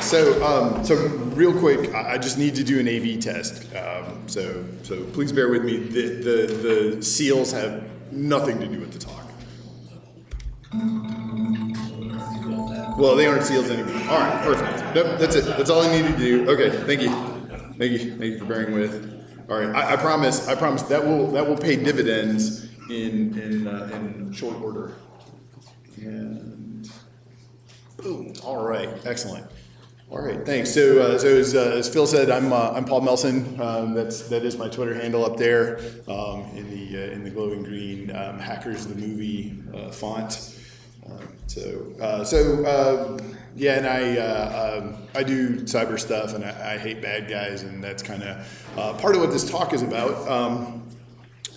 thanks. So real quick, I just need to do an AV test. So please bear with me. The seals have nothing to do with the talk. Well, they aren't seals anymore. All right, perfect. Nope, that's it. That's all I need to do. Okay, thank you for bearing with. All right, I promise that will pay dividends in short order. And boom. All right, excellent. All right, thanks. So as Phil said, I'm Paul Melson. That is my Twitter handle up there in the glowing green Hackers the Movie font. Yeah, and I do cyber stuff, and I hate bad guys, and that's kind of part of what this talk is about.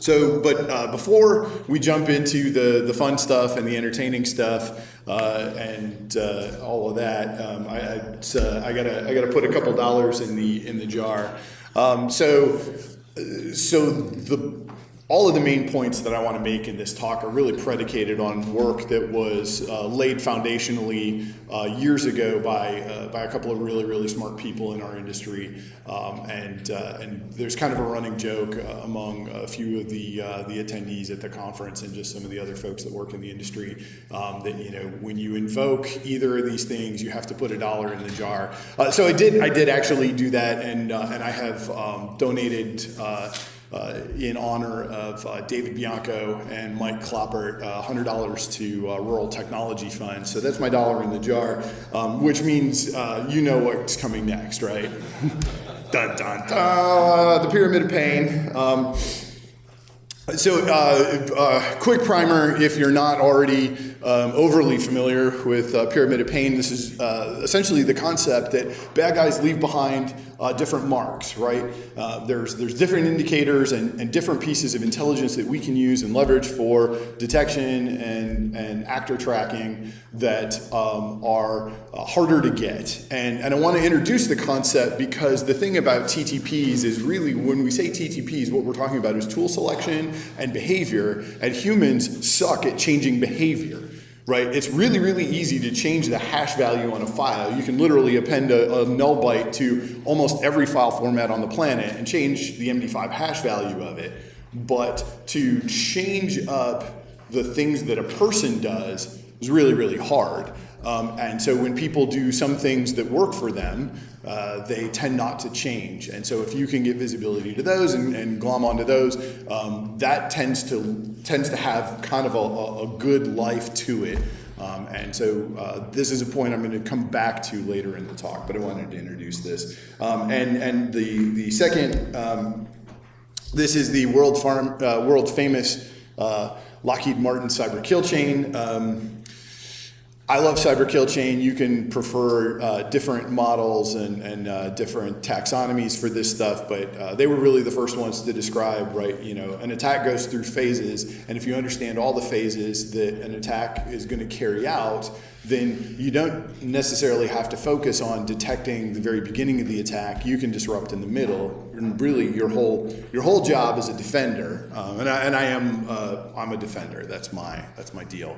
But before we jump into the fun stuff and the entertaining stuff and all of that, I gotta put a couple dollars in the jar. All of the main points that I want to make in this talk are really predicated on work that was laid foundationally years ago by a couple of really smart people in our industry, and there's kind of a running joke among a few of the attendees at the conference and just some of the other folks that work in the industry that when you invoke either of these things, you have to put $1 in the jar. So I did actually do that, and I have donated. In honor of David Bianco and Mike Kloppert, $100 to Rural Technology Fund. So that's my $1 in the jar, which means you know what's coming next, right? Dun, dun, dun, the Pyramid of Pain. Quick primer, if you're not already overly familiar with Pyramid of Pain, this is essentially the concept that bad guys leave behind different marks, right? There's different indicators and different pieces of intelligence that we can use and leverage for detection and actor tracking that are harder to get. And I want to introduce the concept because the thing about TTPs is really, when we say TTPs, what we're talking about is tool selection and behavior, and humans suck at changing behavior. Right? It's really easy to change the hash value on a file. You can literally append a null byte to almost every file format on the planet and change the MD5 hash value of it. But to change up the things that a person does is really hard. And so when people do some things that work for them, they tend not to change. And so if you can get visibility to those and glom onto those, that tends to have kind of a good life to it. And so this is a point I'm going to come back to later in the talk, but I wanted to introduce this. And the second, this is the world famous Lockheed Martin cyber kill chain. I love cyber kill chain. You can prefer different models and different taxonomies for this stuff, but they were really the first ones to describe, right? An attack goes through phases, and if you understand all the phases that an attack is going to carry out, then you don't necessarily have to focus on detecting the very beginning of the attack. You can disrupt in the middle, and really your whole job as a defender. I'm a defender. That's my deal.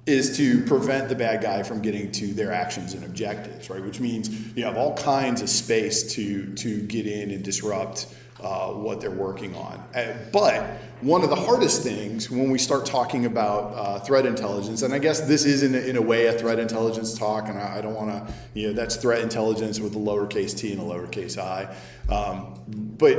Is to prevent the bad guy from getting to their actions and objectives, right? Which means you have all kinds of space to get in and disrupt what they're working on. But one of the hardest things when we start talking about threat intelligence, and I guess this is in a way a threat intelligence talk, and I don't want to, that's threat intelligence with a lowercase t and a lowercase I. But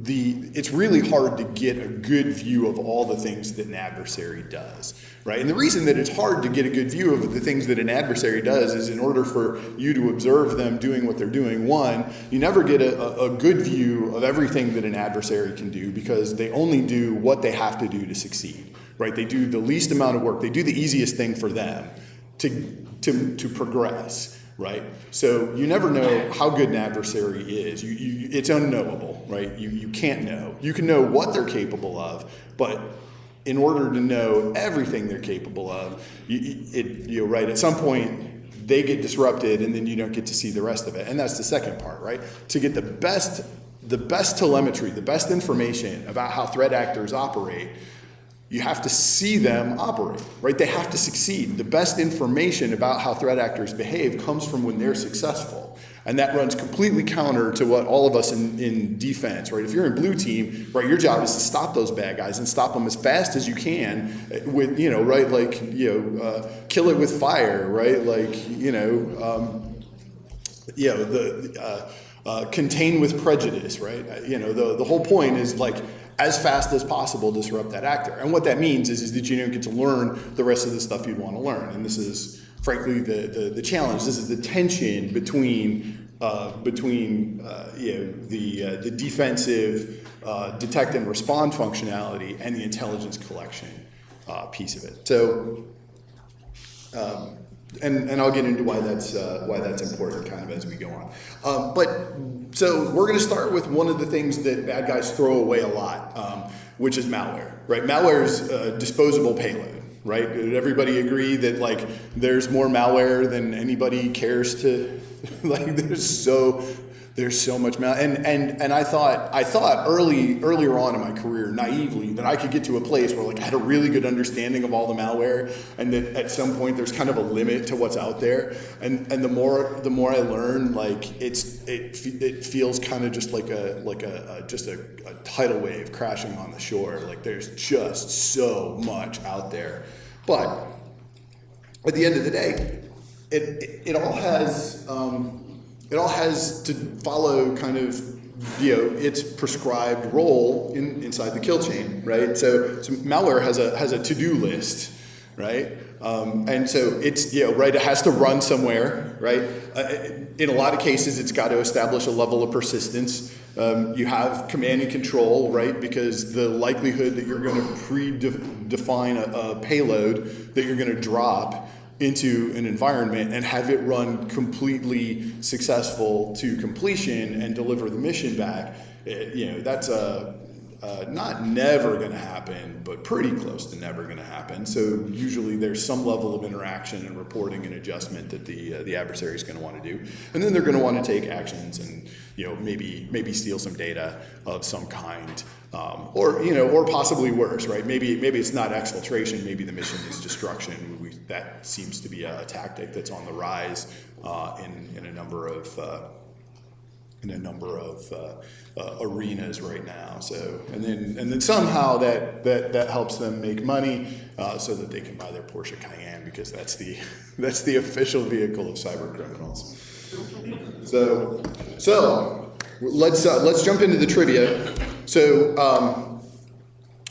it's really hard to get a good view of all the things that an adversary does, right? And the reason that it's hard to get a good view of the things that an adversary does is in order for you to observe them doing what they're doing, one, you never get a good view of everything that an adversary can do because they only do what they have to do to succeed, right? They do the least amount of work. They do the easiest thing for them to progress. Right? So you never know how good an adversary is. It's unknowable, right? You can't know. You can know what they're capable of, but in order to know everything they're capable of, right, at some point they get disrupted and then you don't get to see the rest of it. And that's the second part, right? To get the best telemetry, the best information about how threat actors operate, you have to see them operate, right? They have to succeed. The best information about how threat actors behave comes from when they're successful. And that runs completely counter to what all of us in defense, right? If you're in blue team, right, your job is to stop those bad guys and stop them as fast as you can with, right, like, kill it with fire, right? Like, contain with prejudice, right? The whole point is like, as fast as possible disrupt that actor. And what that means is that you don't get to learn the rest of the stuff you'd want to learn. And this is, frankly, the challenge. This is the tension between the defensive detect and respond functionality and the intelligence collection piece of it. So, and I'll get into why that's important kind of as we go on. So we're going to start with one of the things that bad guys throw away a lot, which is malware, right? Malware is disposable payload, right? Did everybody agree that like there's more malware than anybody cares to, like there's so much malware, and I thought earlier on in my career naively that I could get to a place where like I had a really good understanding of all the malware, and that at some point there's kind of a limit to what's out there, and the more I learn, like it feels kind of just like a tidal wave crashing on the shore. Like there's just so much out there, but at the end of the day, it all has to follow kind of, its prescribed role inside the kill chain, right? So malware has a to-do list, right? And so it's, right, it has to run somewhere, right? In a lot of cases, it's got to establish a level of persistence. You have command and control, right? Because the likelihood that you're going to predefine a payload that you're going to drop into an environment and have it run completely successful to completion and deliver the mission back, that's not never going to happen, but pretty close to never going to happen. So usually there's some level of interaction and reporting and adjustment that the adversary is going to want to do, and then they're going to want to take actions and maybe steal some data of some kind, or possibly worse, right? Maybe it's not exfiltration. Maybe the mission is destruction. That seems to be a tactic that's on the rise in a number of arenas right now. So and then somehow that helps them make money so that they can buy their Porsche Cayenne, because that's the official vehicle of cyber criminals. So let's jump into the trivia. So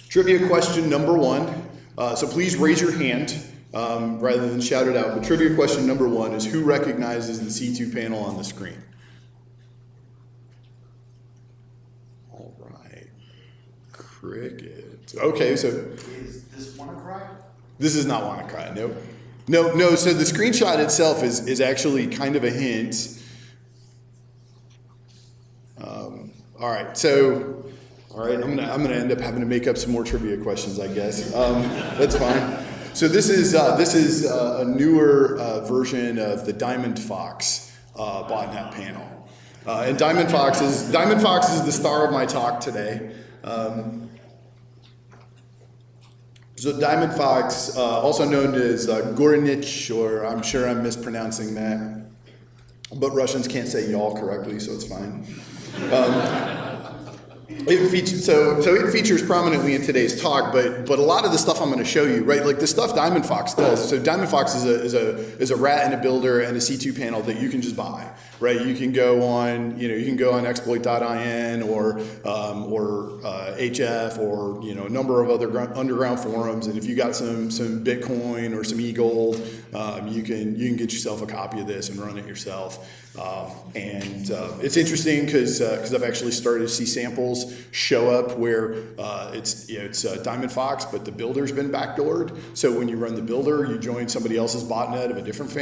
trivia question number one. So please raise your hand rather than shout it out. But trivia question number one is, who recognizes the C2 panel on the screen? All right. Crickets. Okay, so. Is this WannaCry? This is not WannaCry, nope. No, so the screenshot itself is actually kind of a hint. All right, I'm gonna end up having to make up some more trivia questions, I guess. That's fine. So this is a newer version of the DiamondFox botnet panel, and DiamondFox is the star of my talk today. So DiamondFox, also known as Gorinich, or I'm sure I'm mispronouncing that, but Russians can't say y'all correctly, so it's fine. It features prominently in today's talk, but a lot of the stuff I'm going to show you, right? Like the stuff DiamondFox does. So DiamondFox is a rat and a builder and a C2 panel that you can just buy, right? You can go on, exploit.in or HF or a number of other underground forums, and if you got some Bitcoin or some e-gold, you can get yourself a copy of this and run it yourself. It's interesting because I've actually started to see samples show up where it's DiamondFox, but the builder's been backdoored. So when you run the builder, you join somebody else's botnet of a different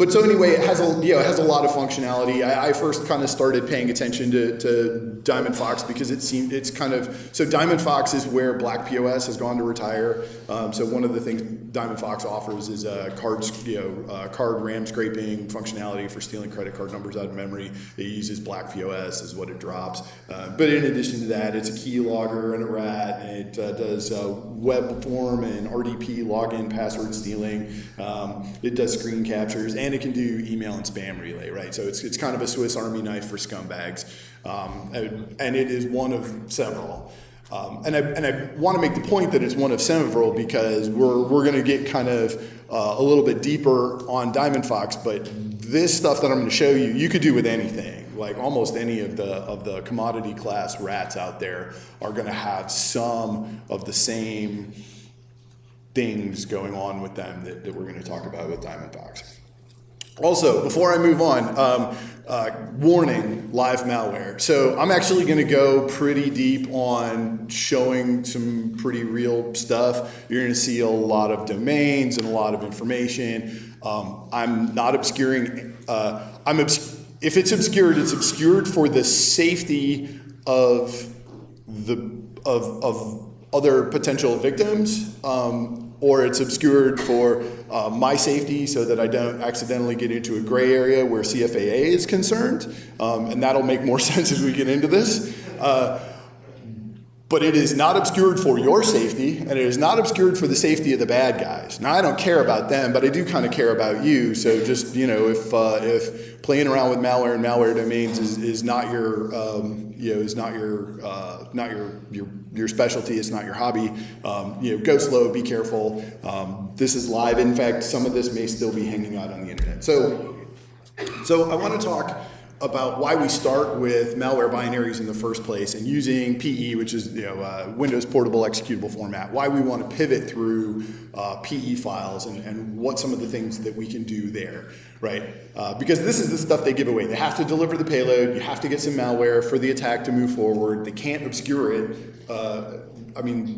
But so anyway, it has a lot of functionality. I first kind of started paying attention to DiamondFox because it's kind of, so DiamondFox is where Black POS has gone to retire. So one of the things DiamondFox offers is card RAM scraping functionality for stealing credit card numbers out of memory. It uses Black POS is what it drops. But in addition to that, it's a keylogger and a rat, and it does web form and RDP login password stealing. It does screen captures, and it can do email and spam relay, right? So it's kind of a Swiss Army knife for scumbags, and it is one of several. And I want to make the point that it's one of several because we're going to get kind of a little bit deeper on DiamondFox, but this stuff that I'm going to show you could do with anything. Like almost any of the commodity class rats out there are going to have some of the same things going on with them that we're going to talk about with DiamondFox. Also, before I move on, warning, live malware. So I'm actually going to go pretty deep on showing some pretty real stuff. You're going to see a lot of domains and a lot of information. I'm not obscuring. If it's obscured, it's obscured for the safety of other potential victims, or it's obscured for my safety so that I don't accidentally get into a gray area where CFAA is concerned, and that'll make more sense as we get into this. But it is not obscured for your safety, and it is not obscured for the safety of the bad guys. Now, I don't care about them, but I do kind of care about you. So just, if playing around with malware and malware domains is not your, your specialty, it's not your hobby, go slow, be careful. This is live. In fact, some of this may still be hanging out on the internet. So I want to talk about why we start with malware binaries in the first place and using PE, which is Windows Portable Executable Format, why we want to pivot through PE files and what some of the things that we can do there, right? Because this is the stuff they give away. They have to deliver the payload, you have to get some malware for the attack to move forward, they can't obscure it.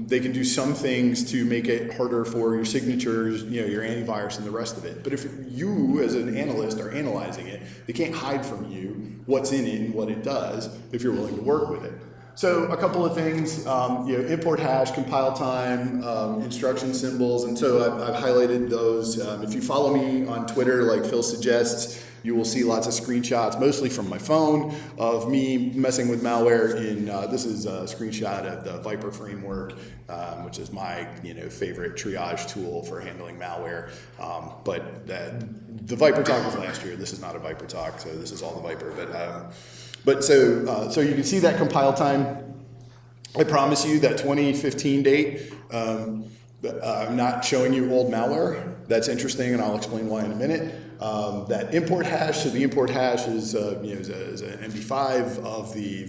They can do some things to make it harder for your signatures, your antivirus and the rest of it. But if you, as an analyst, are analyzing it, they can't hide from you what's in it and what it does if you're willing to work with it. So a couple of things, import hash, compile time, instruction symbols, and so I've highlighted those. If you follow me on Twitter, like Phil suggests, you will see lots of screenshots, mostly from my phone, of me messing with malware. This is a screenshot of the Viper framework, which is my favorite triage tool for handling malware. But the Viper talk was last year. This is not a Viper talk, so this is all the Viper. But so you can see that compile time. I promise you that 2015 date. I'm not showing you old malware. That's interesting, and I'll explain why in a minute. That import hash, so the import hash is an MD5 of the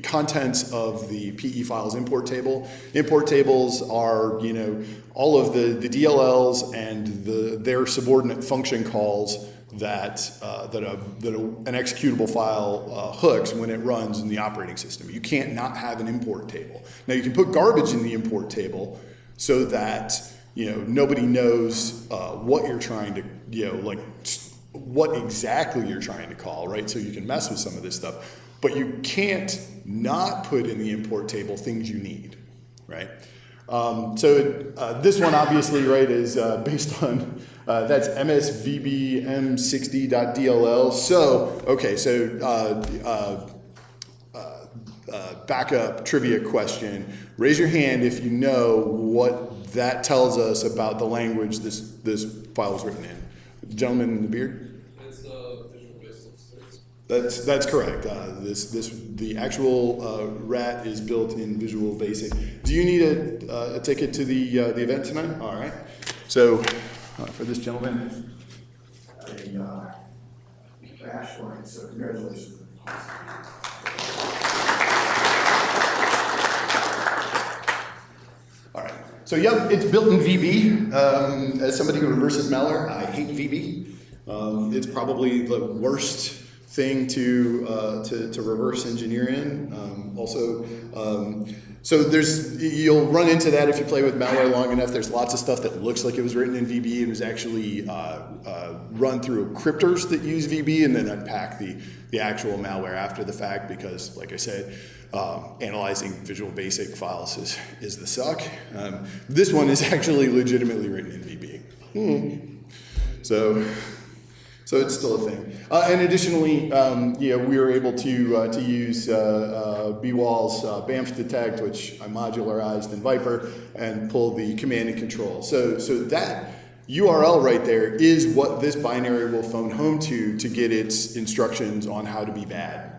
contents of the PE files import table. Import tables are all of the DLLs and their subordinate function calls that an executable file hooks when it runs in the operating system. You can't not have an import table. Now you can put garbage in the import table so that nobody knows what you're trying to what exactly you're trying to call, right? So you can mess with some of this stuff, but you can't not put in the import table things you need, right? This one obviously, right, is based on that's msvbm60.dll. Backup trivia question. Raise your hand if you know what that tells us about the language this file is written in. The gentleman in the beard? It's Visual Basic. That's correct. The actual rat is built in Visual Basic. Do you need a ticket to the event tonight? All right. So for this gentleman, a cash line. So congratulations. All right. So yep, it's built in VB. As somebody who reverses malware, I hate VB. It's probably the worst thing to reverse engineer in. So you'll run into that if you play with malware long enough. There's lots of stuff that looks like it was written in VB and was actually run through cryptors that use VB and then unpack the actual malware after the fact because, like I said, analyzing Visual Basic files is the suck. This one is actually legitimately written in VB. So it's still a thing. And additionally, we were able to use BWAL's BAMF detect, which I modularized in Viper, and pull the command and control. So that URL right there is what this binary will phone home to get its instructions on how to be bad.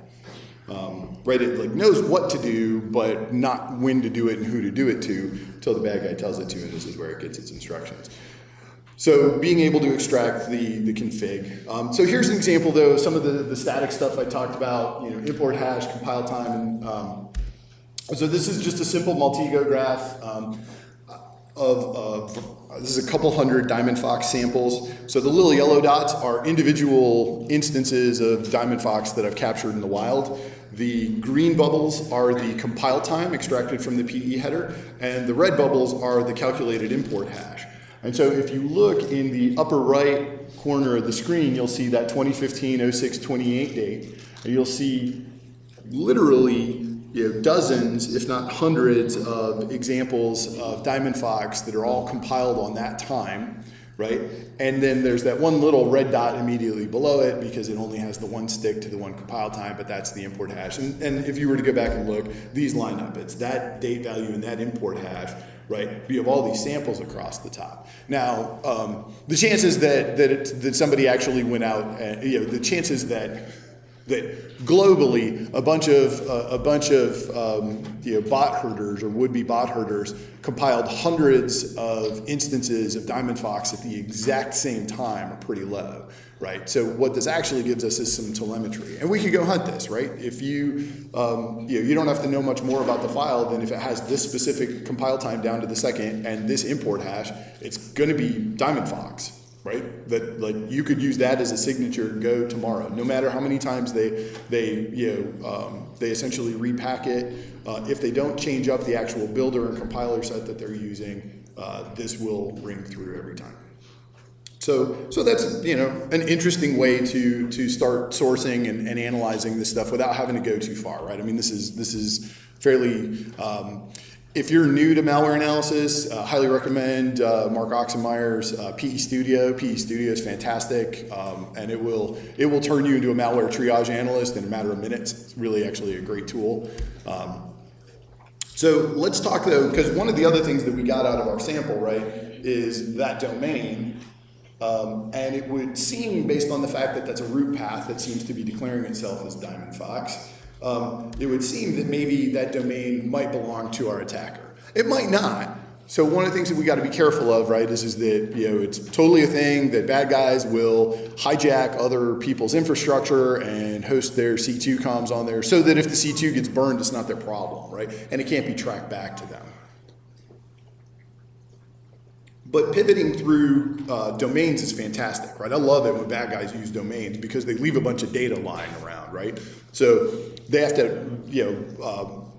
Right, it like knows what to do, but not when to do it and who to do it to until the bad guy tells it to, and this is where it gets its instructions. So being able to extract the config. So here's an example though, some of the static stuff I talked about, import hash, compile time, and so this is just a simple MultiGo graph this is a couple hundred DiamondFox samples. So the little yellow dots are individual instances of DiamondFox that I've captured in the wild. The green bubbles are the compile time extracted from the PE header, and the red bubbles are the calculated import hash. And so if you look in the upper right corner of the screen, you'll see that 2015-06-28 date, and you'll see literally dozens, if not hundreds, of examples of DiamondFox that are all compiled on that time, right? And then there's that one little red dot immediately below it because it only has the one stick to the one compile time, but that's the import hash. And if you were to go back and look, these line up. It's that date value and that import hash, right? You have all these samples across the top. Now, the chances that somebody actually went out, and, the chances that globally a bunch of bot herders or would-be bot herders compiled hundreds of instances of DiamondFox at the exact same time are pretty low, right? So what this actually gives us is some telemetry, and we could go hunt this, right? If you you don't have to know much more about the file than if it has this specific compile time down to the second and this import hash, it's going to be DiamondFox. Right? That like you could use that as a signature and go tomorrow. No matter how many times they essentially repack it, if they don't change up the actual builder and compiler set that they're using, this will ring through every time. So that's an interesting way to start sourcing and analyzing this stuff without having to go too far, right? I mean, this is fairly. If you're new to malware analysis, highly recommend Mark Oxenmeyer's PE Studio. PE Studio is fantastic, and it will turn you into a malware triage analyst in a matter of minutes. It's really actually a great tool. So let's talk though, because one of the other things that we got out of our sample, right, is that domain. And it would seem, based on the fact that that's a root path that seems to be declaring itself as DiamondFox, it would seem that maybe that domain might belong to our attacker. It might not. So one of the things that we got to be careful of, right, is that it's totally a thing that bad guys will hijack other people's infrastructure and host their C2 comms on there, so that if the C2 gets burned, it's not their problem, right, and it can't be tracked back to them. But pivoting through domains is fantastic, right? I love it when bad guys use domains because they leave a bunch of data lying around, right? So they have to,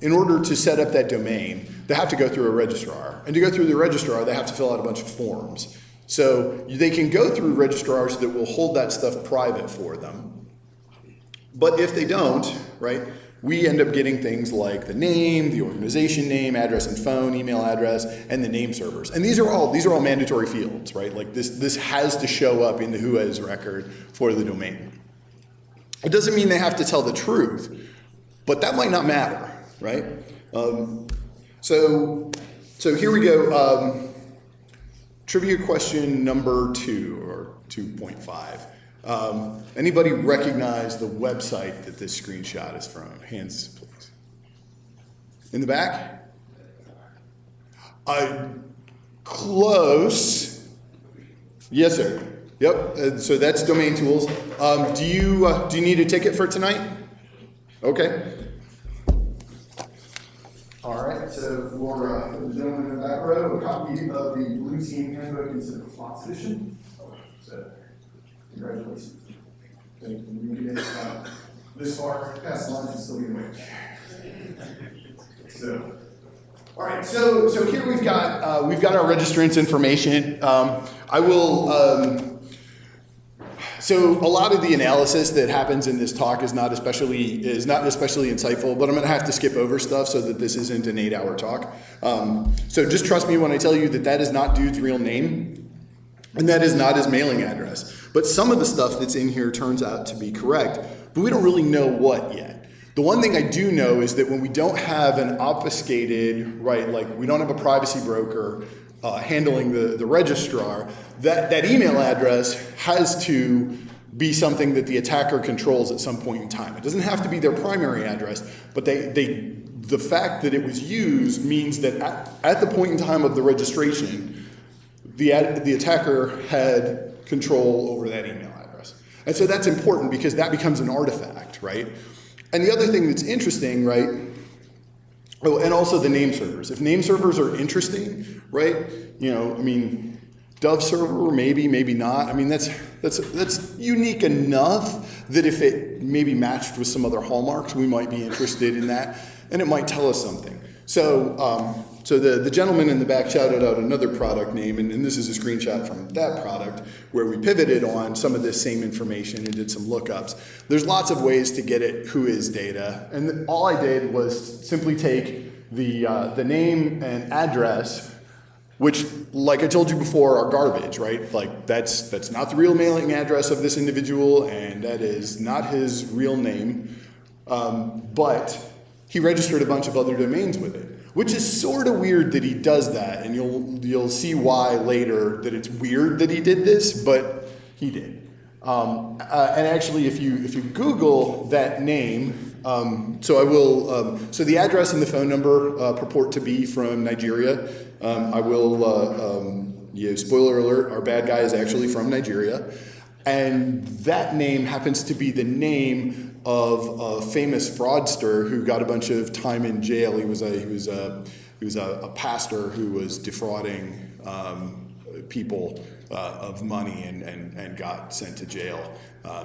in order to set up that domain, they have to go through a registrar. And to go through the registrar, they have to fill out a bunch of forms. So they can go through registrars that will hold that stuff private for them. But if they don't, right, we end up getting things like the name, the organization name, address and phone, email address, and the name servers. And these are all mandatory fields, right? Like this has to show up in the whois record for the domain. It doesn't mean they have to tell the truth, but that might not matter, right? So here we go. Trivia question number 2 or 2.5. Anybody recognize the website that this screenshot is from? Hands, please. In the back? Close. Yes, sir. Yep. So that's Domain Tools. Do you need a ticket for tonight? Okay. All right. So for the gentleman in the back row, a copy of the Blue Team Handbook Incident Response Edition. So congratulations. Okay, when we get this far past lunch, it's still getting away. So, all right. So here we've got our registrant's information. I will. So a lot of the analysis that happens in this talk is not especially insightful, but I'm going to have to skip over stuff so that this isn't an 8-hour talk. So just trust me when I tell you that that is not dude's real name, and that is not his mailing address. But some of the stuff that's in here turns out to be correct, but we don't really know what yet. The one thing I do know is that when we don't have an obfuscated, right, like we don't have a privacy broker handling the registrar, that email address has to be something that the attacker controls at some point in time. It doesn't have to be their primary address, but the fact that it was used means that at the point in time of the registration, the attacker had control over that email address. And so that's important because that becomes an artifact, right? And the other thing that's interesting, right? Oh, and also the name servers. If name servers are interesting, right? You know, I mean, Dove server, maybe, maybe not. I mean, that's unique enough that if it maybe matched with some other hallmarks, we might be interested in that, and it might tell us something. So, so the gentleman in the back shouted out another product name, and this is a screenshot from that product where we pivoted on some of this same information and did some lookups. There's lots of ways to get at who is data, and all I did was simply take the name and address, which, like I told you before, are garbage, right? Like that's not the real mailing address of this individual, and that is not his real name, but he registered a bunch of other domains with it, which is sort of weird that he does that, and you'll see why later that it's weird that he did this, but he did. And actually, if you Google that name, so I will. So the address and the phone number purport to be from Nigeria. I will. Spoiler alert: our bad guy is actually from Nigeria, and that name happens to be the name of a famous fraudster who got a bunch of time in jail. He was a pastor who was defrauding people of money and got sent to jail.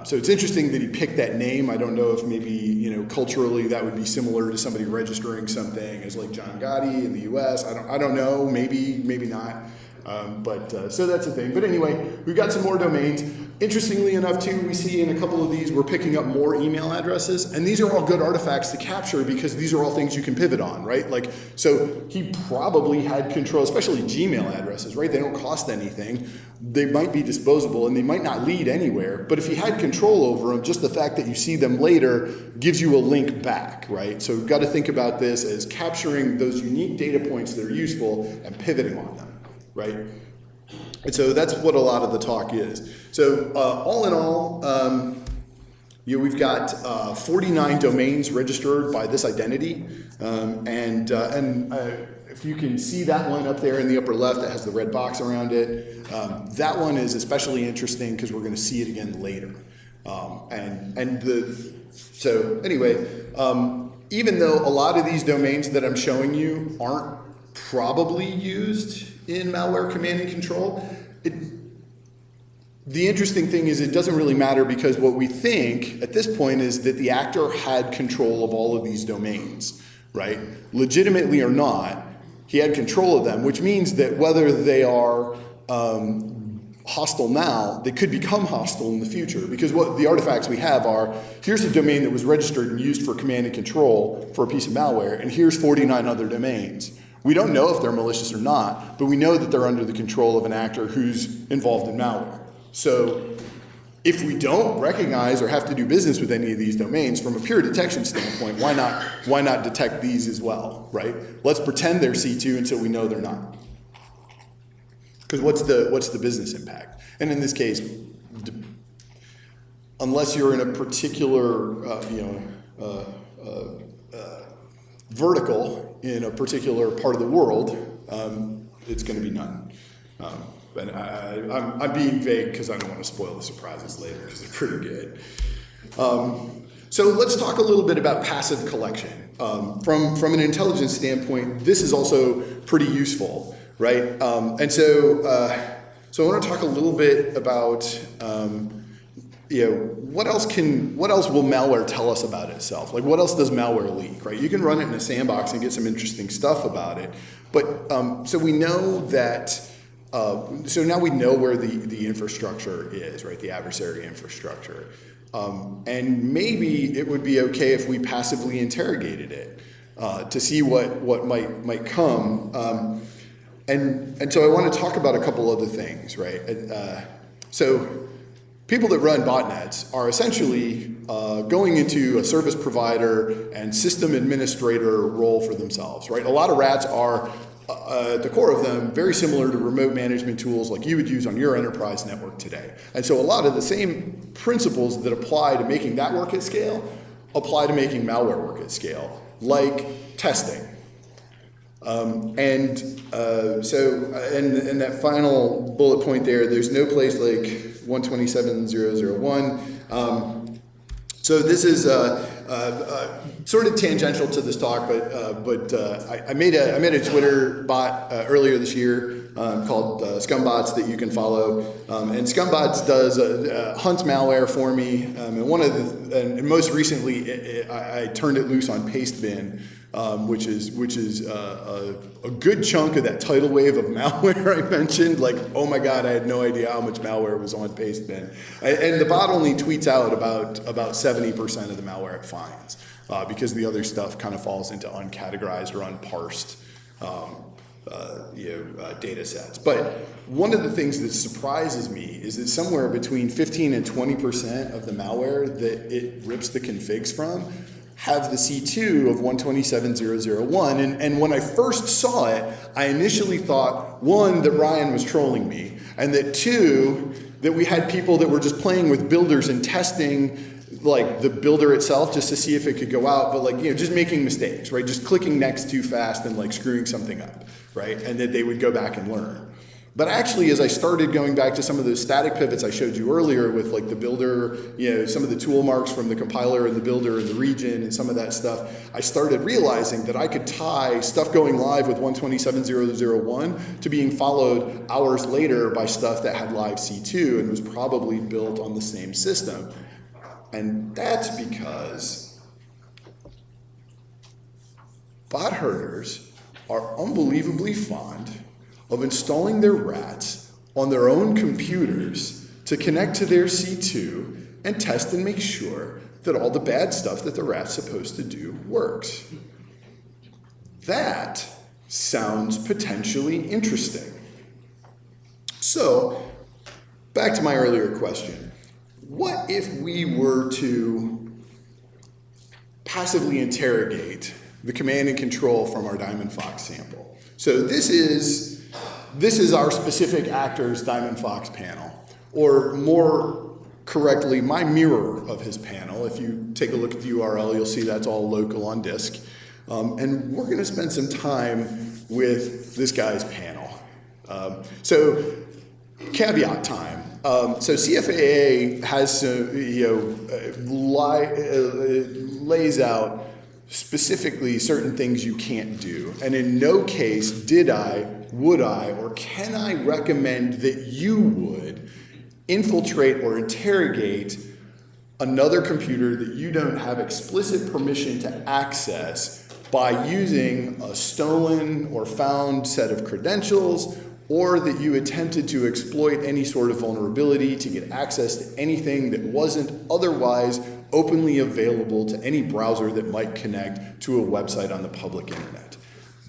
So it's interesting that he picked that name. I don't know if maybe culturally that would be similar to somebody registering something as like John Gotti in the U.S. I don't know. Maybe not. So that's the thing. But anyway, we've got some more domains. Interestingly enough, too, we see in a couple of these, we're picking up more email addresses, and these are all good artifacts to capture because these are all things you can pivot on, right? Like, so he probably had control, especially Gmail addresses, right? They don't cost anything. They might be disposable and they might not lead anywhere, but if he had control over them, just the fact that you see them later gives you a link back, right? So we've got to think about this as capturing those unique data points that are useful and pivoting on them, right? And so that's what a lot of the talk is. So all in all, we've got 49 domains registered by this identity, and if you can see that one up there in the upper left that has the red box around it, that one is especially interesting because we're going to see it again later. So anyway, even though a lot of these domains that I'm showing you aren't probably used in malware command and control, the interesting thing is it doesn't really matter because what we think at this point is that the actor had control of all of these domains, right? Legitimately or not, he had control of them, which means that whether they are hostile now, they could become hostile in the future because what the artifacts we have are, here's a domain that was registered and used for command and control for a piece of malware, and here's 49 other domains. We don't know if they're malicious or not, but we know that they're under the control of an actor who's involved in malware. So if we don't recognize or have to do business with any of these domains from a pure detection standpoint, why not detect these as well, right? Let's pretend they're C2 until we know they're not. Because what's the business impact? And in this case, unless you're in a particular vertical in a particular part of the world, it's going to be none. And I'm being vague because I don't want to spoil the surprises later because they're pretty good. So let's talk a little bit about passive collection. From an intelligence standpoint, this is also pretty useful, right? And so I want to talk a little bit about what else will malware tell us about itself? Like, what else does malware leak, right? You can run it in a sandbox and get some interesting stuff about it. But so we know that, so now we know where the infrastructure is, right? The adversary infrastructure. And maybe it would be okay if we passively interrogated it to see what might come. And so I want to talk about a couple other things, right? So people that run botnets are essentially going into a service provider and system administrator role for themselves, right? A lot of rats are, at the core of them, very similar to remote management tools like you would use on your enterprise network today. And so a lot of the same principles that apply to making that work at scale apply to making malware work at scale, like testing. And that final bullet point there's no place like 127.0.0.1. So this is sort of tangential to this talk, but I made a Twitter bot earlier this year called Scumbots that you can follow, and Scumbots does hunts malware for me, and most recently I turned it loose on Pastebin. Which is a good chunk of that tidal wave of malware I mentioned. Like, oh my God, I had no idea how much malware was on Pastebin. And the bot only tweets out about 70% of the malware it finds, because the other stuff kind of falls into uncategorized or unparsed data sets. But one of the things that surprises me is that somewhere between 15 and 20% of the malware that it rips the configs from have the C2 of 127.0.0.1, and when I first saw it, I initially thought, one, that Ryan was trolling me, and that two, that we had people that were just playing with builders and testing like the builder itself just to see if it could go out, but like, just making mistakes, right? Just clicking next too fast and like screwing something up, right? And that they would go back and learn. But actually, as I started going back to some of those static pivots I showed you earlier with like the builder, some of the tool marks from the compiler and the builder and the region and some of that stuff, I started realizing that I could tie stuff going live with 127.0.0.1 to being followed hours later by stuff that had live C2 and was probably built on the same system. And that's because bot herders are unbelievably fond of installing their rats on their own computers to connect to their C2 and test and make sure that all the bad stuff that the rat's supposed to do works. That sounds potentially interesting. So, back to my earlier question. What if we were to passively interrogate the command and control from our DiamondFox sample? So this is our specific actor's DiamondFox panel, or more correctly, my mirror of his panel. If you take a look at the URL, you'll see that's all local on disk. And we're going to spend some time with this guy's panel. So caveat time. So CFAA has lays out specifically certain things you can't do. And in no case would I, or can I recommend that you would infiltrate or interrogate another computer that you don't have explicit permission to access by using a stolen or found set of credentials, or that you attempted to exploit any sort of vulnerability to get access to anything that wasn't otherwise openly available to any browser that might connect to a website on the public internet.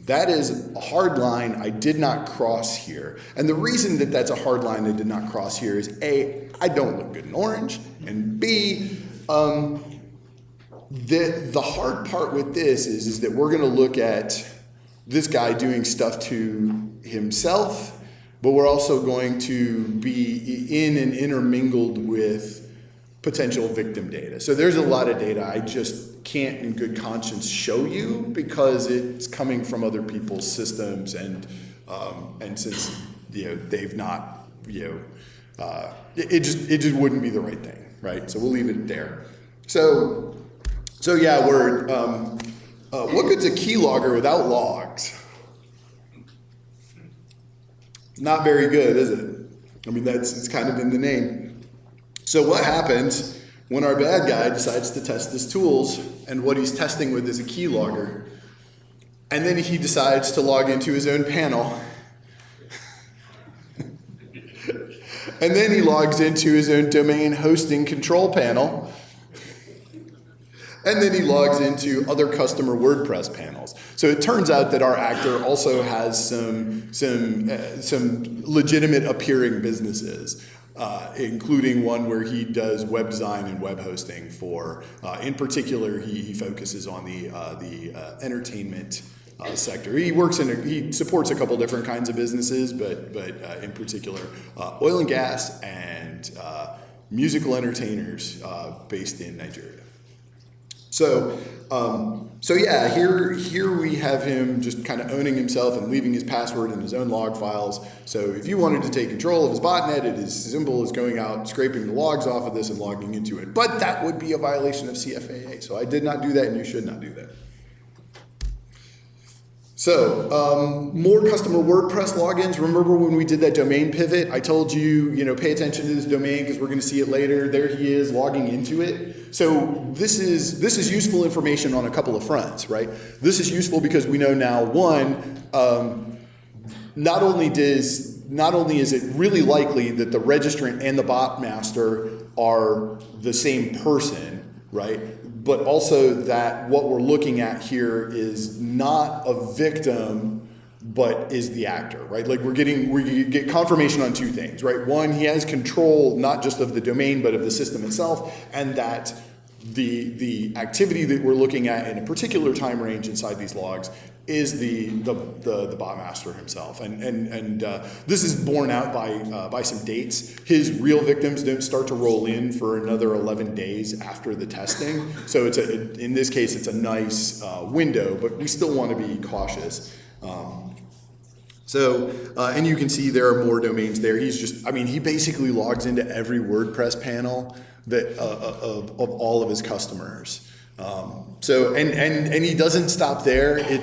That is a hard line I did not cross here. And the reason that that's a hard line I did not cross here is A, I don't look good in orange, and B, the hard part with this is that we're gonna look at this guy doing stuff to himself, but we're also going to be in and intermingled with potential victim data. So there's a lot of data I just can't in good conscience show you because it's coming from other people's systems, and since they've not it just wouldn't be the right thing, right? So we'll leave it there. So yeah, what good's a keylogger without logs? Not very good, is it? I mean, it's kind of in the name. So what happens when our bad guy decides to test his tools, and what he's testing with is a keylogger, and then he decides to log into his own panel, and then he logs into his own domain hosting control panel, and then he logs into other customer WordPress panels. So it turns out that our actor also has some legitimate appearing businesses, including one where he does web design and web hosting for, in particular, he focuses on the entertainment sector. He supports a couple different kinds of businesses, but in particular, oil and gas and musical entertainers based in Nigeria. So yeah, here we have him just kind of owning himself and leaving his password in his own log files. So if you wanted to take control of his botnet, it is as simple as going out, scraping the logs off of this and logging into it. But that would be a violation of CFAA. So I did not do that, and you should not do that. So, more customer WordPress logins. Remember when we did that domain pivot? I told you, pay attention to this domain because we're going to see it later. There he is logging into it. So this is useful information on a couple of fronts, right? This is useful because we know now, one, not only is it really likely that the registrant and the bot master are the same person, right? But also that what we're looking at here is not a victim, but is the actor, right? Like we get confirmation on two things, right? One, he has control not just of the domain, but of the system itself, and that the activity that we're looking at in a particular time range inside these logs is the bot master himself, and this is borne out by some dates. His real victims don't start to roll in for another 11 days after the testing. So in this case, it's a nice window, but we still want to be cautious. And you can see there are more domains there. He basically logs into every WordPress panel that of all of his customers. And he doesn't stop there. He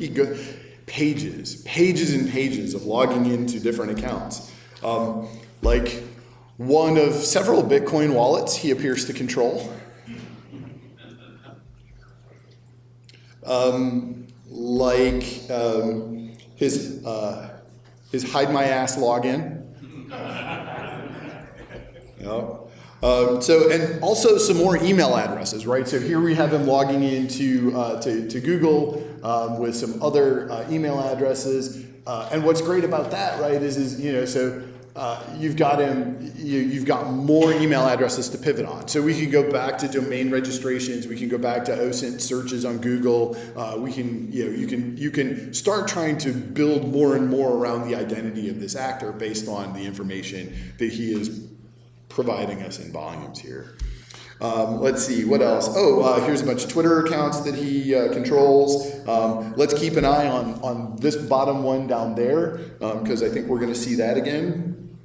goes pages and pages of logging into different accounts. Like one of several Bitcoin wallets he appears to control. His hide my ass login. Yep. And also some more email addresses, right? So here we have him logging into to Google with some other email addresses. And what's great about that, right, is you've got him. You've got more email addresses to pivot on. So we can go back to domain registrations. We can go back to OSINT searches on Google. You can start trying to build more and more around the identity of this actor based on the information that he is providing us in volumes here. Let's see, what else? Here's a bunch of Twitter accounts that he controls. Let's keep an eye on this bottom one down there, because I think we're going to see that again.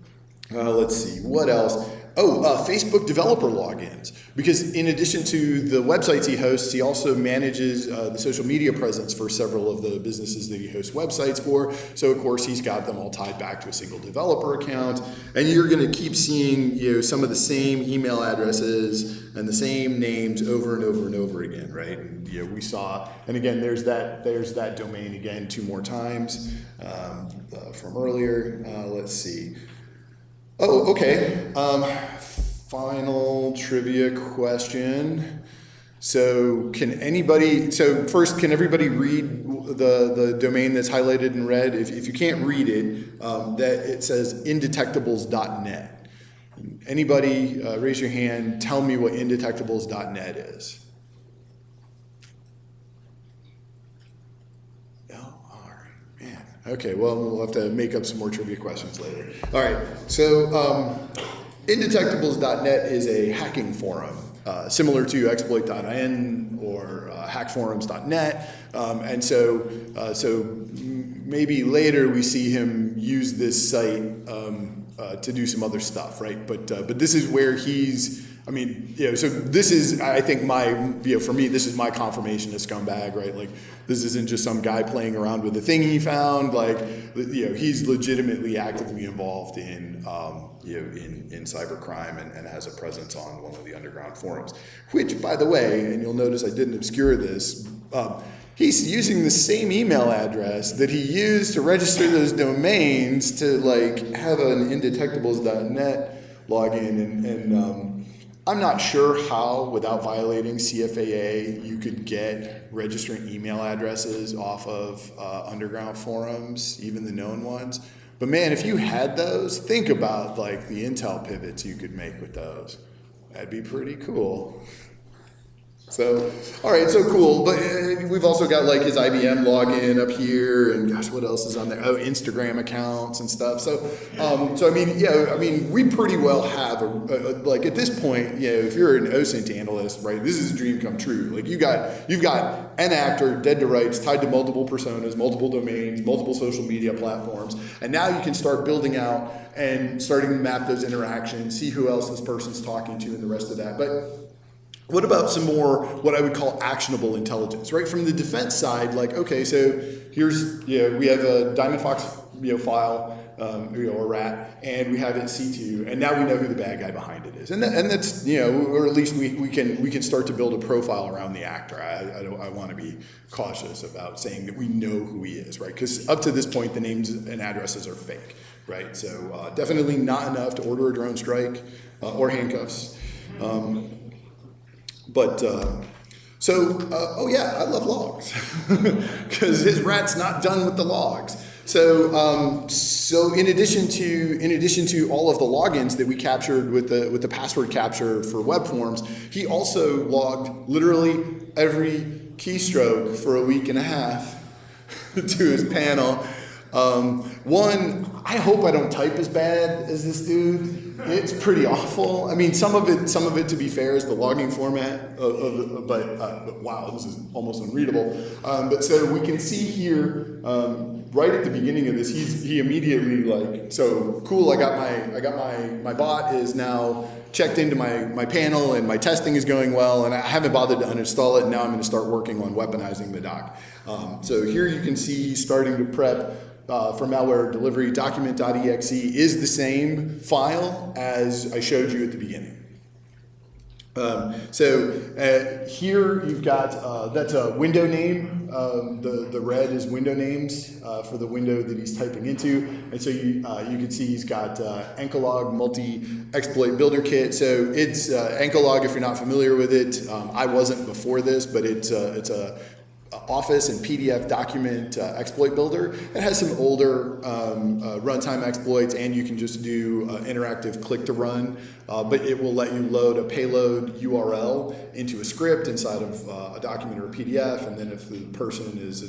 Let's see, what else? Facebook developer logins. Because in addition to the websites he hosts, he also manages the social media presence for several of the businesses that he hosts websites for. So of course he's got them all tied back to a single developer account. And you're going to keep seeing some of the same email addresses and the same names over and over and over again, right? And we saw, and again, there's that domain again 2 more times from earlier. Let's see. Okay. Final trivia question. So first, can everybody read the domain that's highlighted in red? If you can't read it, that it says indetectables.net. Anybody raise your hand, tell me what indetectables.net is. Okay, well, we'll have to make up some more trivia questions later. All right, so indetectables.net is a hacking forum, similar to exploit.in or hackforums.net. And so maybe later we see him use this site to do some other stuff, right? But this is where he's I mean, so this is, I think for me, this is my confirmation of scumbag, right? Like, this isn't just some guy playing around with the thing he found. Like, he's legitimately actively involved in cybercrime and has a presence on one of the underground forums. Which, by the way, and you'll notice I didn't obscure this, he's using the same email address that he used to register those domains to have an indetectables.net login, and I'm not sure how, without violating CFAA, you could get registering email addresses off of underground forums, even the known ones. But man, if you had those, think about the Intel pivots you could make with those. That'd be pretty cool. So, all right, so cool. But we've also got his IBM login up here, and gosh, what else is on there? Oh, Instagram accounts and stuff. So, I mean, we pretty well have at this point, if you're an OSINT analyst, right? This is a dream come true. You've got an actor dead to rights, tied to multiple personas, multiple domains, multiple social media platforms, and now you can start building out and starting to map those interactions, see who else this person's talking to, and the rest of that. But what about some more what I would call actionable intelligence, right? From the defense side, okay, so here's, we have a DiamondFox, file, or rat, and we have it C2, and now we know who the bad guy behind it is. And that's, or at least we can start to build a profile around the actor. I want to be cautious about saying that we know who he is, right? Because up to this point, the names and addresses are fake, right? So definitely not enough to order a drone strike or handcuffs. Oh yeah, I love logs because his rat's not done with the logs. So in addition to all of the logins that we captured with the password capture for web forms, he also logged literally every keystroke for a week and a half to his panel. One, I hope I don't type as bad as this dude. It's pretty awful. I mean, some of it, to be fair, is the logging format but wow, this is almost unreadable. But so we can see here, right at the beginning of this, he immediately so cool. I got my bot is now checked into my panel, and my testing is going well, and I haven't bothered to uninstall it, and now I'm going to start working on weaponizing the doc. So here you can see he's starting to prep for malware delivery. Document.exe is the same file as I showed you at the beginning. Here you've got, that's a window name. The red is window names for the window that he's typing into. And so you can see he's got AnkaLog multi-exploit builder kit. So it's AnkaLog, if you're not familiar with it. I wasn't before this, but it's a Office and PDF document exploit builder. It has some older runtime exploits, and you can just do interactive click to run, but it will let you load a payload URL into a script inside of a document or a PDF, and then if the person is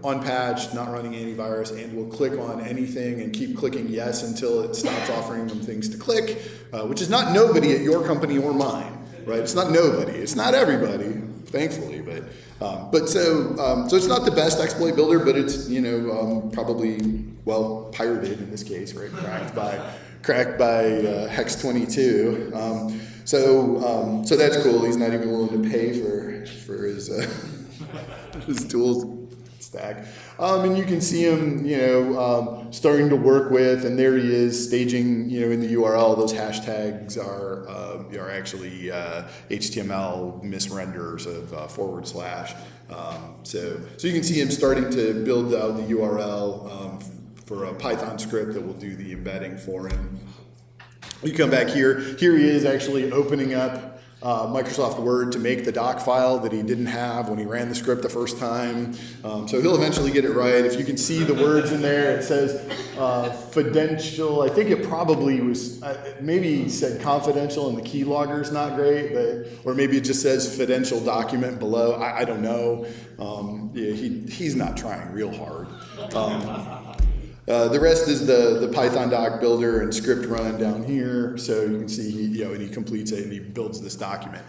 unpatched, not running antivirus, and will click on anything and keep clicking yes until it stops offering them things to click, which is not nobody at your company or mine, right? It's not nobody. It's not everybody, thankfully, but so it's not the best exploit builder, but it's probably pirated in this case, right? Cracked by Hex 22. So that's cool. He's not even willing to pay for his his tools stack. And you can see him, starting to work with, and there he is staging, in the URL. Those hashtags are actually HTML misrenders of /. So you can see him starting to build out the URL for a Python script that will do the embedding for him. You come back here. Here he is actually opening up Microsoft Word to make the doc file that he didn't have when he ran the script the first time. So he'll eventually get it right. If you can see the words in there, it says fidential. I think it probably was, maybe he said confidential and the keylogger is not great, or maybe it just says fidential document below. I don't know. He's not trying real hard. The rest is the Python doc builder and script run down here. So you can see and he completes it and he builds this document.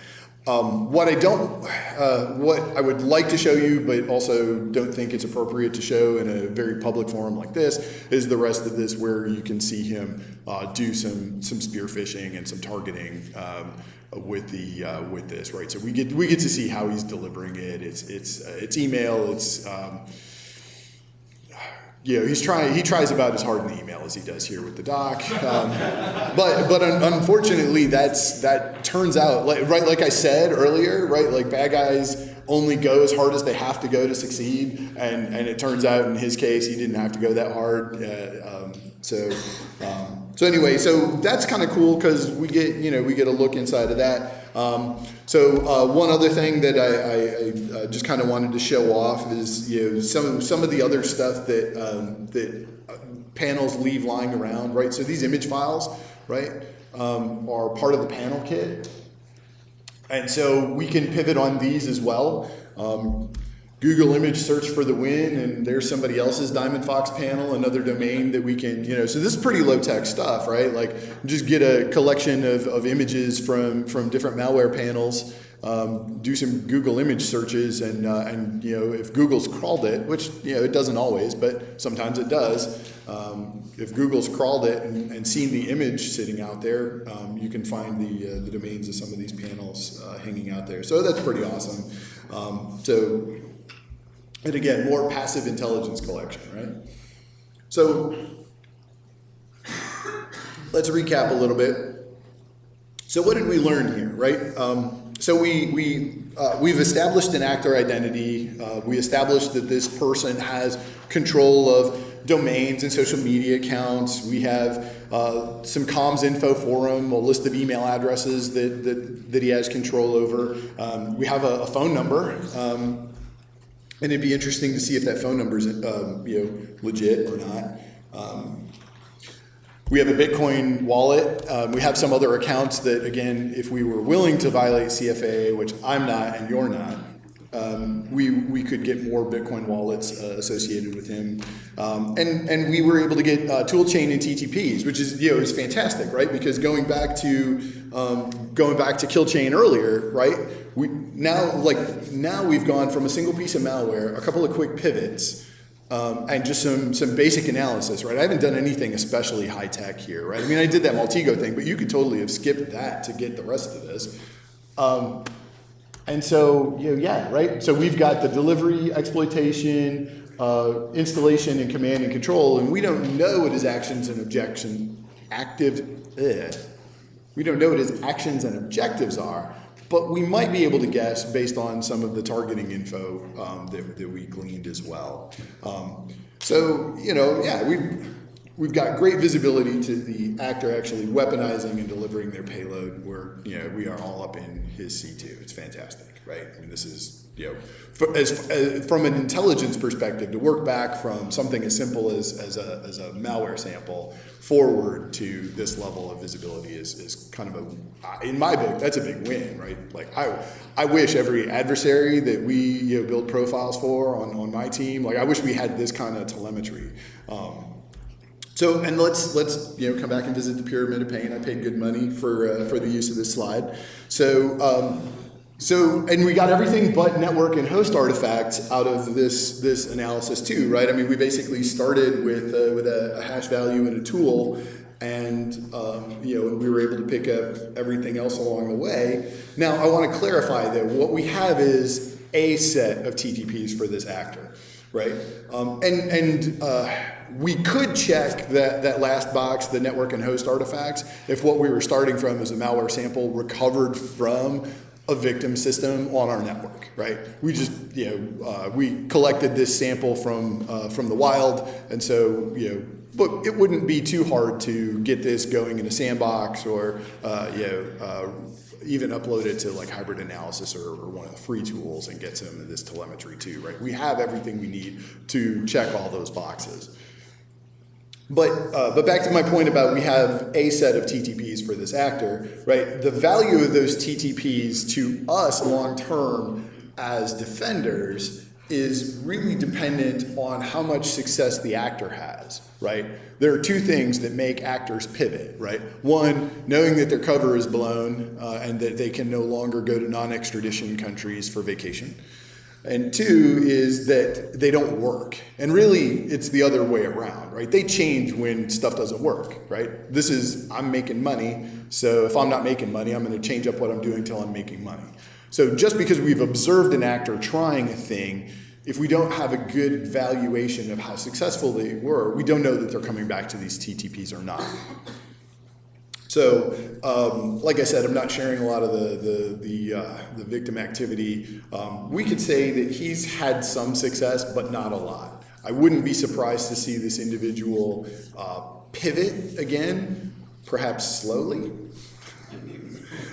What I would like to show you, but also don't think it's appropriate to show in a very public forum like this, is the rest of this, where you can see him do some spear phishing and some targeting with this, right? So we get to see how he's delivering it. It's email. It's he tries about as hard in email as he does here with the doc, but unfortunately that turns out, like I said earlier, right? Like, bad guys only go as hard as they have to go to succeed, and it turns out in his case he didn't have to go that hard. So anyway, so that's kind of cool, because we get a look inside of that. One other thing that I just kind of wanted to show off is some of the other stuff that panels leave lying around, right? So these image files, right, are part of the panel kit, and so we can pivot on these as well. Google image search for the win, and there's somebody else's DiamondFox panel, another domain that we can, so this is pretty low-tech stuff, right? Like, just get a collection of images from different malware panels, do some Google image searches, and if Google's crawled it, which, it doesn't always, but sometimes it does, if Google's crawled it and seen the image sitting out there, you can find the domains of some of these panels hanging out there. So that's pretty awesome. And again, more passive intelligence collection, right? So let's recap a little bit. So what did we learn here, right? So we've established an actor identity. We established that this person has control of domains and social media accounts. We have some comms info for him, a list of email addresses that he has control over. We have a phone number. And it'd be interesting to see if that phone number is legit or not. We have a Bitcoin wallet. We have some other accounts that, again, if we were willing to violate CFA, which I'm not and you're not, we could get more Bitcoin wallets associated with him. And we were able to get toolchain and TTPs, which is is fantastic, right? Because going back to Killchain earlier, right? Now we've gone from a single piece of malware, a couple of quick pivots, and just some basic analysis, right? I haven't done anything especially high tech here, right? I mean, I did that MultiGo thing, but you could totally have skipped that to get the rest of this. And so, right? So we've got the delivery, exploitation, installation, and command and control, and we don't know what his actions and we don't know what his actions and objectives are, but we might be able to guess based on some of the targeting info that we gleaned as well. We've got great visibility to the actor actually weaponizing and delivering their payload, where we are all up in his C2. It's fantastic, right? I mean, this is from an intelligence perspective, to work back from something as simple as a malware sample forward to this level of visibility is kind of in my book, that's a big win, right? Like, I wish every adversary that we build profiles for on my team, like, I wish we had this kind of telemetry. And let's come back and visit the pyramid of pain. I paid good money for the use of this slide. And we got everything but network and host artifacts out of this analysis too, right? I mean, we basically started with a hash value and a tool, and we were able to pick up everything else along the way. Now, I want to clarify that what we have is a set of TTPs for this actor, right? We could check that last box, the network and host artifacts, if what we were starting from is a malware sample recovered from a victim system on our network, right? We just, we collected this sample from the wild, and so, but it wouldn't be too hard to get this going in a sandbox, or even upload it to like hybrid analysis or one of the free tools and get some of this telemetry too, right? We have everything we need to check all those boxes. But back to my point about we have a set of TTPs for this actor, right? The value of those TTPs to us long term as defenders is really dependent on how much success the actor has, right? There are two things that make actors pivot, right? One, knowing that their cover is blown and that they can no longer go to non-extradition countries for vacation. And two is that they don't work. And really, it's the other way around, right? They change when stuff doesn't work, right? This is, I'm making money, so if I'm not making money, I'm gonna change up what I'm doing till I'm making money. So just because we've observed an actor trying a thing, if we don't have a good valuation of how successful they were, we don't know that they're coming back to these TTPs or not. So, like I said, I'm not sharing a lot of the victim activity. We could say that he's had some success, but not a lot. I wouldn't be surprised to see this individual pivot again, perhaps slowly.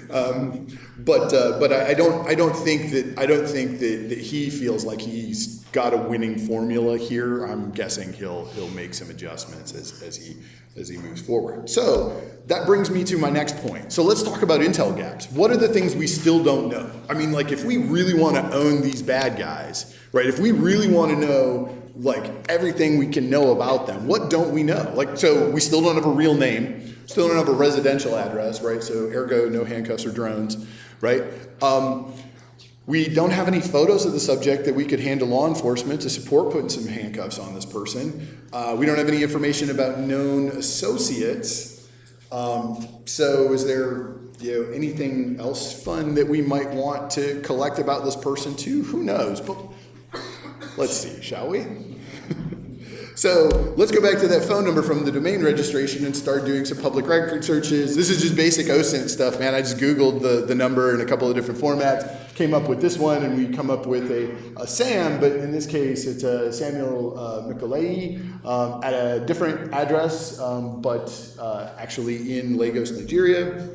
But I don't think that he feels like he's got a winning formula here. I'm guessing he'll make some adjustments as he moves forward. So that brings me to my next point. So let's talk about intel gaps. What are the things we still don't know? I mean, like, if we really want to own these bad guys, right? If we really want to know like everything we can know about them, what don't we know? Like, so we still don't have a real name, still don't have a residential address, right? So ergo, no handcuffs or drones, right? We don't have any photos of the subject that we could hand to law enforcement to support putting some handcuffs on this person. We don't have any information about known associates. So is there anything else fun that we might want to collect about this person too? Who knows? But let's see, shall we? So let's go back to that phone number from the domain registration and start doing some public record searches. This is just basic OSINT stuff, man. I just Googled the number in a couple of different formats, came up with this one, and we come up with a Sam, but in this case, it's a Samuel Mikolai at a different address, but actually in Lagos, Nigeria.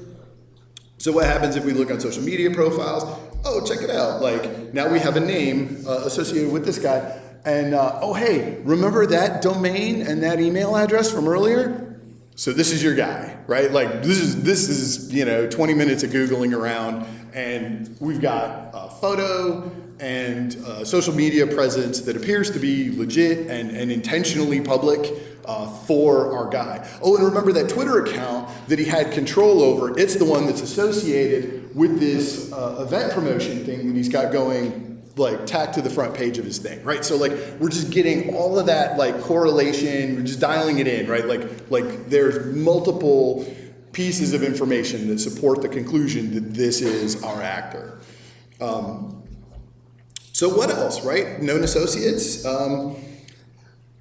So what happens if we look on social media profiles? Oh, check it out. Like, now we have a name associated with this guy. And, oh, hey, remember that domain and that email address from earlier? So this is your guy, right? Like, this is 20 minutes of Googling around, and we've got a photo and social media presence that appears to be legit and intentionally public for our guy. Oh, and remember that Twitter account that he had control over, it's the one that's associated with this event promotion thing that he's got going, like, tacked to the front page of his thing, right? So, like, we're just getting all of that, like, correlation, we're just dialing it in, right? Like there's multiple pieces of information that support the conclusion that this is our actor. So what else, right? Known associates.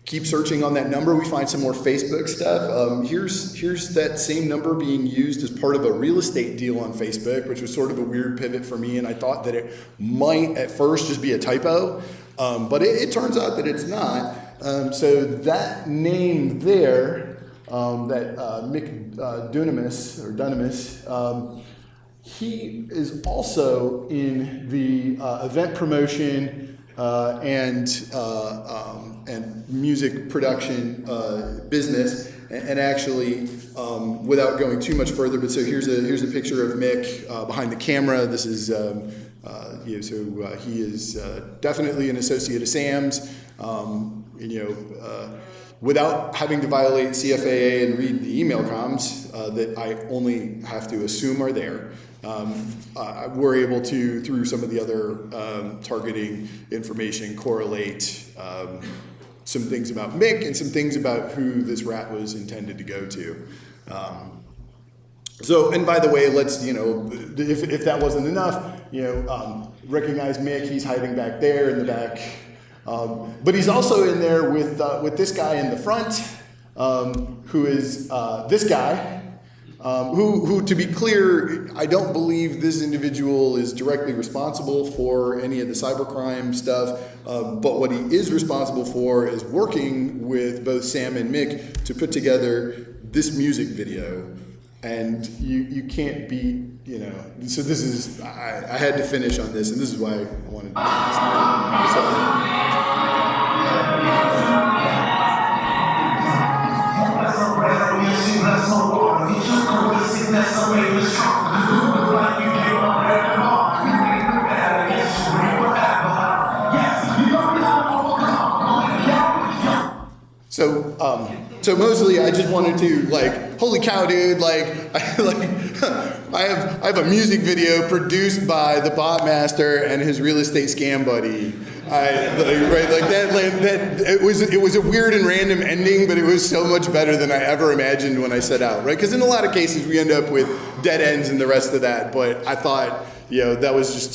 Keep searching on that number. We find some more Facebook stuff. Here's that same number being used as part of a real estate deal on Facebook, which was sort of a weird pivot for me, and I thought that it might at first just be a typo, but it turns out that it's not. So that name there, that Mick Dunamis, he is also in the event promotion and music production business, and actually, without going too much further, but so here's a picture of Mick behind the camera. This is he is definitely an associate of Sam's. Without having to violate CFAA and read the email comms that I only have to assume are there. We're able to, through some of the other targeting information, correlate some things about Mick and some things about who this rat was intended to go to. So, and by the way, let's, if that wasn't enough, recognize Mick. He's hiding back there in the back. But he's also in there with this guy in the front, who is this guy, who, to be clear, I don't believe this individual is directly responsible for any of the cybercrime stuff, but what he is responsible for is working with both Sam and Mick to put together this music video. And you can't be, so this is, I had to finish on this, and this is why I wanted to Yes, So mostly I just wanted to like, holy cow, dude! Like, I have a music video produced by the bot master and his real estate scam buddy. It was a weird and random ending, but it was so much better than I ever imagined when I set out, right? Because in a lot of cases we end up with dead ends and the rest of that. But I thought, that was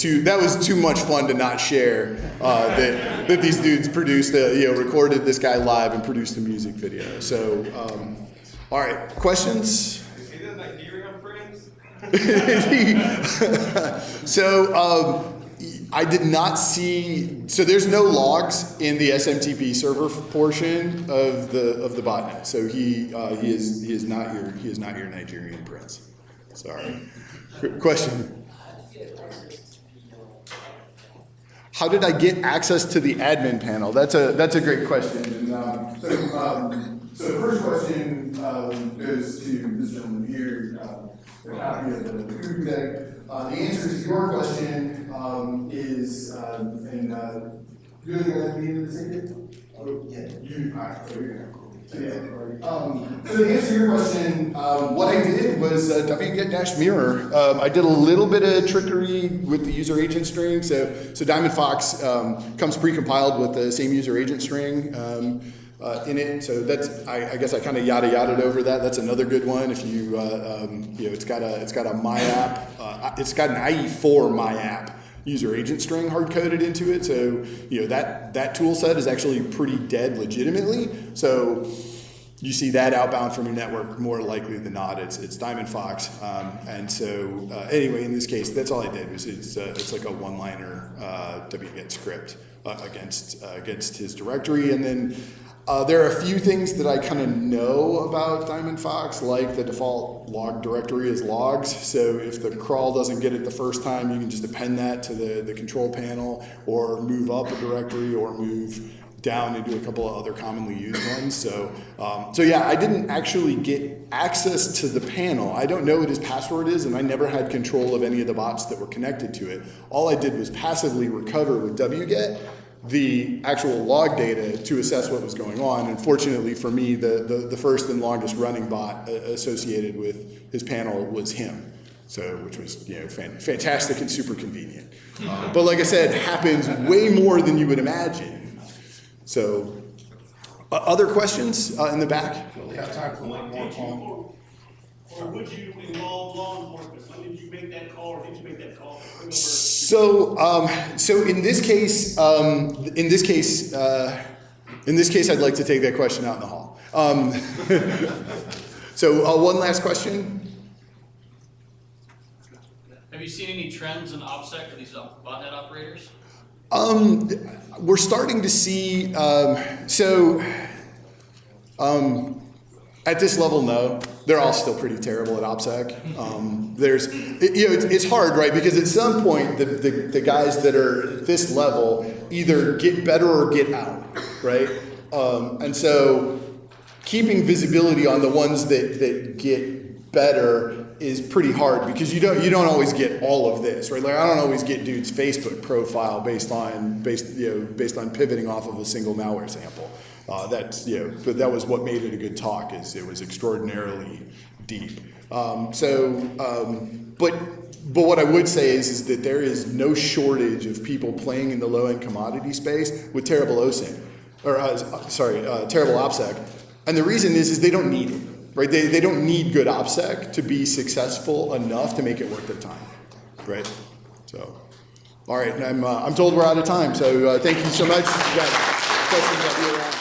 too much fun to not share. That these dudes produced, recorded this guy live and produced a music video. So, all right, questions? Is he the Nigerian prince? So I did not see. So there's no logs in the SMTP server portion of the botnet. So he is not your Nigerian prince. Sorry. Question. How did I get access to the admin panel? That's a great question. And, so the first question goes to this gentleman here. The copy of the food deck. The answer to your question is, and you guys mean the same? Oh, yeah. You. All right. So you're gonna. So the answer to your question, what I did was wget-mirror. I did a little bit of trickery with the user agent string. So DiamondFox comes precompiled with the same user agent string in it. So that's, I guess I kind of yada-yada'd over that. That's another good one. If you, it's got a MyApp, it's got an IE4 MyApp user agent string hard-coded into it. So, that tool set is actually pretty dead legitimately. So you see that outbound from your network more likely than not. It's DiamondFox. And so anyway, in this case, that's all I did was it's like a one-liner wget script against his directory. And then there are a few things that I kind of know about DiamondFox, like the default log directory is logs. So if the crawl doesn't get it the first time, you can just append that to the control panel, or move up a directory, or move down and do a couple of other commonly used ones. So yeah, I didn't actually get access to the panel. I don't know what his password is, and I never had control of any of the bots that were connected to it. All I did was passively recover with wget the actual log data to assess what was going on. And fortunately for me, the first and longest running bot associated with his panel was him. So, which was fantastic and super convenient. But like I said, happens way more than you would imagine. So, other questions in the back? We have time for one more call. Or would you involve law enforcement? When did you make that call, or did you make that call? So in this case, I'd like to take that question out in the hall. So one last question. Have you seen any trends in OPSEC for these botnet operators? We're starting to see, at this level, no. They're all still pretty terrible at OPSEC. It's hard, right? Because at some point, the guys that are at this level either get better or get out, right? And so keeping visibility on the ones that get better is pretty hard, because you don't always get all of this, right? Like, I don't always get dude's Facebook profile based on pivoting off of a single malware sample. But that was what made it a good talk, is it was extraordinarily deep. But what I would say is that there is no shortage of people playing in the low-end commodity space with terrible OSINT, terrible OPSEC. And the reason is they don't need it, right? They don't need good OPSEC to be successful enough to make it worth their time, right? So, all right, and I'm told we're out of time. So thank you so much. You got questions, I'll be around.